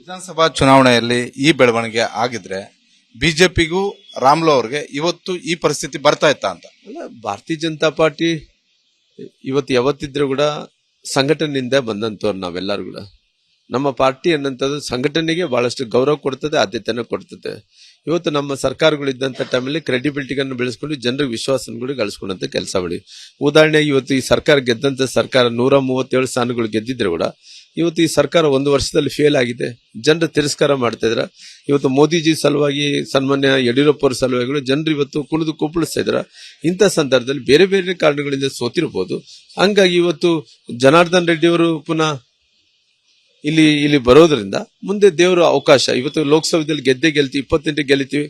ವಿಧಾನಸಭಾ ಚುನಾವಣೆಯಲ್ಲಿ ಈ ಬೆಳವಣಿಗೆ ಆಗಿದ್ರೆ ಬಿಜೆಪಿಗೂ ರಾಮ್ಲೋ ಅವರಿಗೆ ಇವತ್ತು ಈ ಪರಿಸ್ಥಿತಿ ಬರ್ತಾ ಇತ್ತಾ ಅಂತ? ಅಲ್ಲ, ಭಾರತೀಯ ಜನತಾ ಪಾರ್ಟಿ ಇವತ್ತು ಯಾವತ್ತಿದ್ರೂ ಕೂಡ ಸಂಘಟನೆಯಿಂದ ಬಂದಂತವ್ರು ನಾವೆಲ್ಲರೂ ಕೂಡ. ನಮ್ಮ ಪಾರ್ಟಿ ಅನ್ನಂಥದ್ದು ಸಂಘಟನೆಗೆ ಬಹಳಷ್ಟು ಗೌರವ ಕೊಡ್ತದೆ, ಆದ್ಯತೆಯನ್ನು ಕೊಡ್ತದೆ. ಇವತ್ತು ನಮ್ಮ ಸರ್ಕಾರಗಳಿದ್ದಂಥ ಟೈಮಲ್ಲಿ ಕ್ರೆಡಿಬಿಲಿಟಿಗಳನ್ನು ಬೆಳೆಸ್ಕೊಂಡು ಜನರಿಗೆ ವಿಶ್ವಾಸಗಳು ಗಳಿಸ್ಕೊಂಡಂತ ಕೆಲಸ ಮಾಡಿ. ಉದಾಹರಣೆಗೆ ಇವತ್ತು ಈ ಸರ್ಕಾರ ಗೆದ್ದಂತ ಸರ್ಕಾರ 137 ಸ್ಥಾನಗಳು ಗೆದ್ದಿದ್ರೆ ಕೂಡ ಇವತ್ತು ಈ ಸರ್ಕಾರ ಒಂದು ವರ್ಷದಲ್ಲಿ ಫೇಲ್ ಆಗಿದೆ. ಜನರು ತಿರಸ್ಕಾರ ಮಾಡ್ತಾ ಇದ್ರ. ಇವತ್ತು ಮೋದಿಜಿ ಸಲುವಾಗಿ, ಸನ್ಮಾನ್ಯ ಯಡಿಯೂರಪ್ಪ ಅವರ ಸಲುವಾಗಿ ಜನರು ಇವತ್ತು ಕುಣಿದು ಕುಪ್ಪಳಿಸ್ತಾ ಇದ್ರ. ಇಂಥ ಸಂದರ್ಭದಲ್ಲಿ ಬೇರೆ ಬೇರೆ ಕಾರಣಗಳಿಂದ ಸೋತಿರಬಹುದು. ಹಂಗಾಗಿ ಇವತ್ತು ಜನಾರ್ದನ್ ರೆಡ್ಡಿ ಅವರು ಪುನಃ ಇಲ್ಲಿ ಬರೋದ್ರಿಂದ ಮುಂದೆ ದೇವರ ಅವಕಾಶ. ಇವತ್ತು ಲೋಕಸಭೆಯಲ್ಲಿ ಗೆಲ್ತೀವಿ, 28 ಗೆಲ್ತೀವಿ.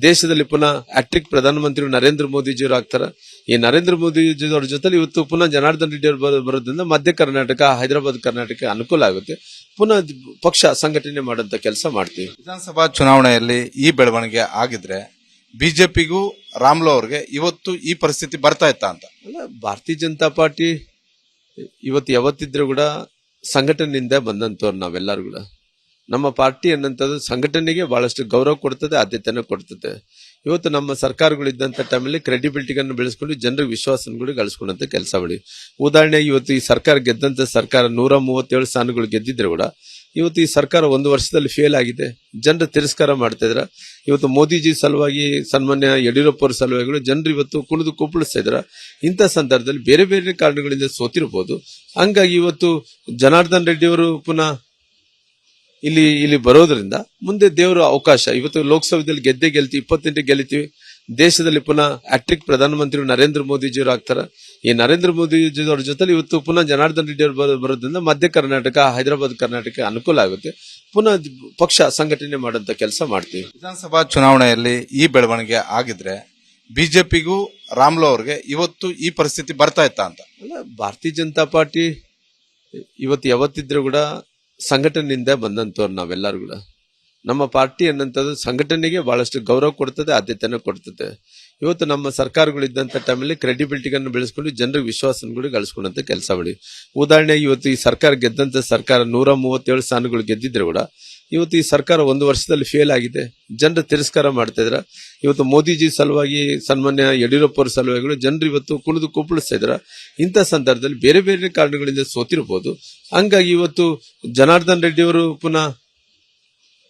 ದೇಶದಲ್ಲಿ ಪುನಃ ಹ್ಯಾಟ್ರಿಕ್ ಪ್ರಧಾನಮಂತ್ರಿ ನರೇಂದ್ರ ಮೋದಿಜಿಯವರು ಆಗ್ತಾರ. ಈ ನರೇಂದ್ರ ಮೋದಿಜಿಯವರ ಜೊತೆ ಇವತ್ತು ಪುನಃ ಜನಾರ್ದನ್ ರೆಡ್ಡಿ ಅವರು ಬರೋದ್ರಿಂದ ಮಧ್ಯ ಕರ್ನಾಟಕ, ಹೈದರಾಬಾದ್ ಕರ್ನಾಟಕ ಅನುಕೂಲ ಆಗುತ್ತೆ. ಪುನಃ ಪಕ್ಷ ಸಂಘಟನೆ ಮಾಡಂತ ಕೆಲಸ ಮಾಡ್ತೀವಿ. ವಿಧಾನಸಭಾ ಚುನಾವಣೆಯಲ್ಲಿ ಈ ಬೆಳವಣಿಗೆ ಆಗಿದ್ರೆ ಬಿಜೆಪಿಗೂ ರಾಮ್ಲೋ ಅವರಿಗೆ ಇವತ್ತು ಈ ಪರಿಸ್ಥಿತಿ ಬರ್ತಾ ಇತ್ತಾ ಅಂತ? ಅಲ್ಲ, ಭಾರತೀಯ ಜನತಾ ಪಾರ್ಟಿ ಇವತ್ತು ಯಾವತ್ತಿದ್ರೂ ಕೂಡ ಸಂಘಟನೆಯಿಂದ ಬಂದಂತವ್ರು ನಾವೆಲ್ಲರೂ ಕೂಡ. ನಮ್ಮ ಪಾರ್ಟಿ ಅನ್ನಂಥದ್ದು ಸಂಘಟನೆಗೆ ಬಹಳಷ್ಟು ಗೌರವ ಕೊಡ್ತದೆ, ಆದ್ಯತೆಯನ್ನು ಕೊಡ್ತದೆ. ಇವತ್ತು ನಮ್ಮ ಸರ್ಕಾರಗಳಿದ್ದಂಥ ಟೈಮಲ್ಲಿ ಕ್ರೆಡಿಬಿಲಿಟಿಗಳನ್ನು ಬೆಳೆಸ್ಕೊಂಡು ಜನರಿಗೆ ವಿಶ್ವಾಸಗಳು ಗಳಿಸ್ಕೊಂಡಂತ ಕೆಲಸ ಮಾಡಿ. ಉದಾಹರಣೆಗೆ ಇವತ್ತು ಈ ಸರ್ಕಾರ ಗೆದ್ದಂತ ಸರ್ಕಾರ 137 ಸ್ಥಾನಗಳು ಗೆದ್ದಿದ್ರೆ ಕೂಡ ಇವತ್ತು ಈ ಸರ್ಕಾರ ಒಂದು ವರ್ಷದಲ್ಲಿ ಫೇಲ್ ಆಗಿದೆ. ಜನರು ತಿರಸ್ಕಾರ ಮಾಡ್ತಾ ಇದ್ರ. ಇವತ್ತು ಮೋದಿಜಿ ಸಲುವಾಗಿ, ಸನ್ಮಾನ್ಯ ಯಡಿಯೂರಪ್ಪ ಅವರ ಸಲುವಾಗಿ ಜನರು ಇವತ್ತು ಕುಣಿದು ಕುಪ್ಪಳಿಸ್ತಾ ಇದ್ರ. ಇಂಥ ಸಂದರ್ಭದಲ್ಲಿ ಬೇರೆ ಬೇರೆ ಕಾರಣಗಳಿಂದ ಸೋತಿರಬಹುದು. ಹಂಗಾಗಿ ಇವತ್ತು ಜನಾರ್ದನ್ ರೆಡ್ಡಿ ಅವರು ಪುನಃ ಇಲ್ಲಿ ಬರೋದ್ರಿಂದ ಮುಂದೆ ದೇವರ ಅವಕಾಶ. ಇವತ್ತು ಲೋಕಸಭೆಯಲ್ಲಿ ಗೆಲ್ತೀವಿ, 28 ಗೆಲ್ತೀವಿ. ದೇಶದಲ್ಲಿ ಪುನಃ ಹ್ಯಾಟ್ರಿಕ್ ಪ್ರಧಾನಮಂತ್ರಿ ನರೇಂದ್ರ ಮೋದಿಜಿಯವರು ಆಗ್ತಾರ. ಈ ನರೇಂದ್ರ ಮೋದಿಜಿಯವರ ಜೊತೆ ಇವತ್ತು ಪುನಃ ಜನಾರ್ದನ್ ರೆಡ್ಡಿ ಅವರು ಬರೋದ್ರಿಂದ ಮಧ್ಯ ಕರ್ನಾಟಕ, ಹೈದರಾಬಾದ್ ಕರ್ನಾಟಕ ಅನುಕೂಲ ಆಗುತ್ತೆ. ಪುನಃ ಪಕ್ಷ ಸಂಘಟನೆ ಮಾಡಂತ ಕೆಲಸ ಮಾಡ್ತೀವಿ. ವಿಧಾನಸಭಾ ಚುನಾವಣೆಯಲ್ಲಿ ಈ ಬೆಳವಣಿಗೆ ಆಗಿದ್ರೆ ಬಿಜೆಪಿಗೂ ರಾಮ್ಲೋ ಅವರಿಗೆ ಇವತ್ತು ಈ ಪರಿಸ್ಥಿತಿ ಬರ್ತಾ ಇತ್ತಾ ಅಂತ? ಅಲ್ಲ, ಭಾರತೀಯ ಜನತಾ ಪಾರ್ಟಿ ಇವತ್ತು ಯಾವತ್ತಿದ್ರೂ ಕೂಡ ಸಂಘಟನೆಯಿಂದ ಬಂದಂತವ್ರು ನಾವೆಲ್ಲರೂ ಕೂಡ. ನಮ್ಮ ಪಾರ್ಟಿ ಅನ್ನಂಥದ್ದು ಸಂಘಟನೆಗೆ ಬಹಳಷ್ಟು ಗೌರವ ಕೊಡ್ತದೆ, ಆದ್ಯತೆಯನ್ನು ಕೊಡ್ತದೆ. ಇವತ್ತು ನಮ್ಮ ಸರ್ಕಾರಗಳಿದ್ದಂಥ ಟೈಮಲ್ಲಿ ಕ್ರೆಡಿಬಿಲಿಟಿಗಳನ್ನು ಬೆಳೆಸ್ಕೊಂಡು ಜನರಿಗೆ ವಿಶ್ವಾಸಗಳು ಗಳಿಸ್ಕೊಂಡಂತ ಕೆಲಸ ಮಾಡಿ. ಉದಾಹರಣೆಗೆ ಇವತ್ತು ಈ ಸರ್ಕಾರ ಗೆದ್ದಂತ ಸರ್ಕಾರ 137 ಸ್ಥಾನಗಳು ಗೆದ್ದಿದ್ರೆ ಕೂಡ ಇವತ್ತು ಈ ಸರ್ಕಾರ ಒಂದು ವರ್ಷದಲ್ಲಿ ಫೇಲ್ ಆಗಿದೆ. ಜನರು ತಿರಸ್ಕಾರ ಮಾಡ್ತಾ ಇದ್ರ. ಇವತ್ತು ಮೋದಿಜಿ ಸಲುವಾಗಿ, ಸನ್ಮಾನ್ಯ ಯಡಿಯೂರಪ್ಪ ಅವರ ಸಲುವಾಗಿ ಜನರು ಇವತ್ತು ಕುಣಿದು ಕುಪ್ಪಳಿಸ್ತಾ ಇದ್ರ. ಇಂಥ ಸಂದರ್ಭದಲ್ಲಿ ಬೇರೆ ಬೇರೆ ಕಾರಣಗಳಿಂದ ಸೋತಿರಬಹುದು. ಹಂಗಾಗಿ ಇವತ್ತು ಜನಾರ್ದನ್ ರೆಡ್ಡಿ ಅವರು ಪುನಃ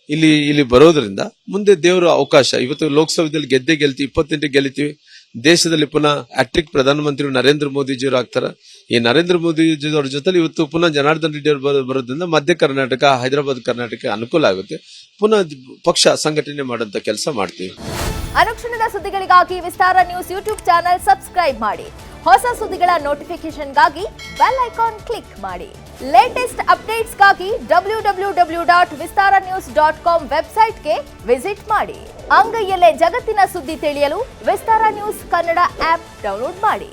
ಇಲ್ಲಿ ಬರೋದ್ರಿಂದ ಮುಂದೆ ದೇವರ ಅವಕಾಶ. ಇವತ್ತು ಲೋಕಸಭೆಯಲ್ಲಿ ಗೆಲ್ತೀವಿ, 28 ಗೆಲ್ತೀವಿ. ದೇಶದಲ್ಲಿ ಪುನಃ ಹ್ಯಾಟ್ರಿಕ್ ಪ್ರಧಾನಮಂತ್ರಿ ನರೇಂದ್ರ ಮೋದಿಜಿಯವರು ಆಗ್ತಾರ. ಈ ನರೇಂದ್ರ ಮೋದಿಜಿಯವರ ಜೊತೆ ಇವತ್ತು ಪುನಃ ಜನಾರ್ದನ್ ರೆಡ್ಡಿ ಅವರು ಬರೋದ್ರಿಂದ ಮಧ್ಯ ಕರ್ನಾಟಕ, ಹೈದರಾಬಾದ್ ಕರ್ನಾಟಕ ಅನುಕೂಲ ಆಗುತ್ತೆ. ಪುನಃ ಪಕ್ಷ ಸಂಘಟನೆ ಮಾಡಂತ ಕೆಲಸ ಮಾಡ್ತೀವಿ. ಅನುಕ್ಷಣದ ಸುದ್ದಿಗಳಿಗಾಗಿ ವಿಸ್ತಾರ ನ್ಯೂಸ್ ಯೂಟ್ಯೂಬ್ ಚಾನೆಲ್ ಸಬ್ಸ್ಕ್ರೈಬ್ ಮಾಡಿ. ಹೊಸ ಸುದ್ದಿಗಳ ನೋಟಿಫಿಕೇಶನ್ಗಾಗಿ ಬೆಲ್ ಐಕಾನ್ ಕ್ಲಿಕ್ ಮಾಡಿ. ಲೇಟೆಸ್ಟ್ ಅಪ್ಡೇಟ್ಸ್ಗಾಗಿ www.vistaranews.com ವೆಬ್ಸೈಟ್ಗೆ ವಿಸಿಟ್ ಮಾಡಿ. ಅಂಗೈಯಲ್ಲೇ ಜಗತ್ತಿನ ಸುದ್ದಿ ತಿಳಿಯಲು ವಿಸ್ತಾರ ನ್ಯೂಸ್ ಕನ್ನಡ ಆಪ್ ಡೌನ್ಲೋಡ್ ಮಾಡಿ.